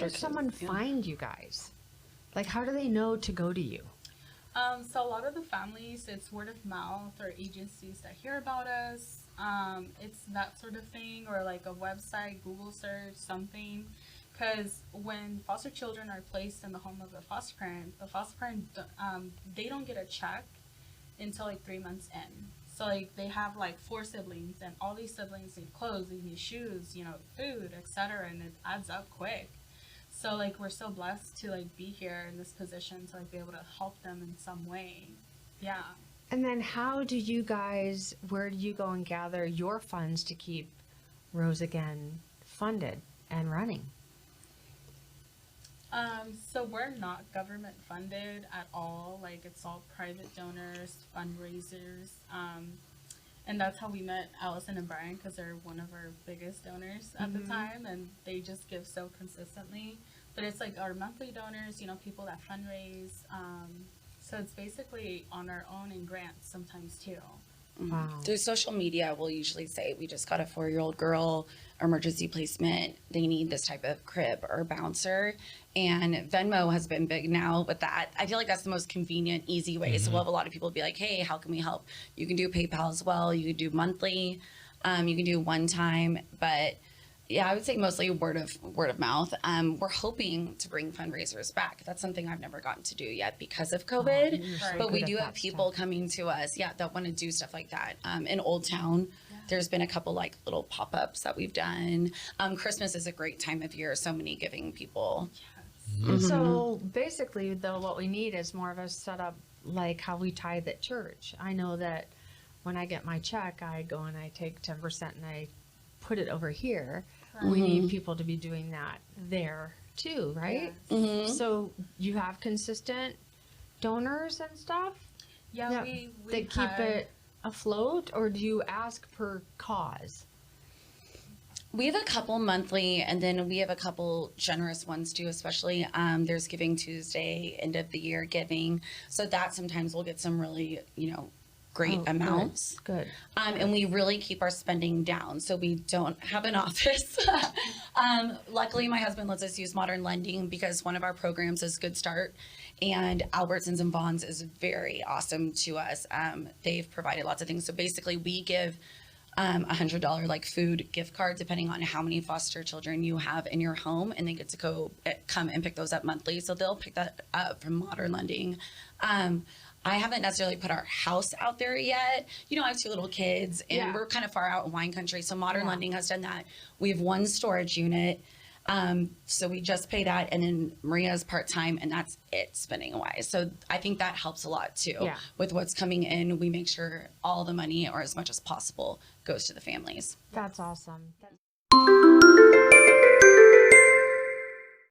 does someone find you guys? Like, how do they know to go to you? So a lot of the families, it's word of mouth or agencies that hear about us. It's that sort of thing, or like a website, Google search, something. Because when foster children are placed in the home of the foster parent, they don't get a check until like 3 months in. So like they have like 4 siblings, and all these siblings need clothes, they need shoes, food, etc., and it adds up quick. So like we're so blessed to like be here in this position to like be able to help them in some way. Yeah. And then where do you go and gather your funds to keep Rose Again funded and running? So we're not government funded at all. Like it's all private donors, fundraisers. And that's how we met Allison and Brian, because they're one of our biggest donors at the time, and they just give so consistently. But it's like our monthly donors, people that fundraise. So it's basically on our own and grants sometimes too. Wow. Through social media, we'll usually say, we just got a 4-year-old girl, emergency placement. They need this type of crib or bouncer. And Venmo has been big now with that. I feel like that's the most convenient, easy way. So we'll have a lot of people be like, hey, how can we help? You can do PayPal as well. You can do monthly. You can do one time. But yeah, I would say mostly word of mouth. We're hoping to bring fundraisers back. That's something I've never gotten to do yet because of COVID. But we do have people coming to us, that want to do stuff like that. In Old Town, there's been a couple like little pop-ups that we've done. Christmas is a great time of year. So many giving people. So basically, though, what we need is more of a setup like how we tithe at church. I know that when I get my check, I go and I take 10% and I put it over here. We need people to be doing that there too, right? So you have consistent donors and stuff? Yeah, we that keep it afloat, or do you ask per cause? We have a couple monthly, and then we have a couple generous ones too, especially there's Giving Tuesday, end of the year giving. So that sometimes we'll get some really, great amounts. Good. And we really keep our spending down. So we don't have an office. Luckily, my husband lets us use Modern Lending because one of our programs is Good Start, and Albertsons and Vons is very awesome to us. They've provided lots of things. So basically we give $100 like food gift card depending on how many foster children you have in your home, and they get to come and pick those up monthly. So they'll pick that up from Modern Lending. I haven't necessarily put our house out there yet. I have 2 little kids, and we're kind of far out in wine country. So Modern Lending has done that. We have 1 storage unit. So we just pay that, and then Maria's part-time, and that's it spending wise. So I think that helps a lot too. With what's coming in, we make sure all the money, or as much as possible, goes to the families. That's awesome.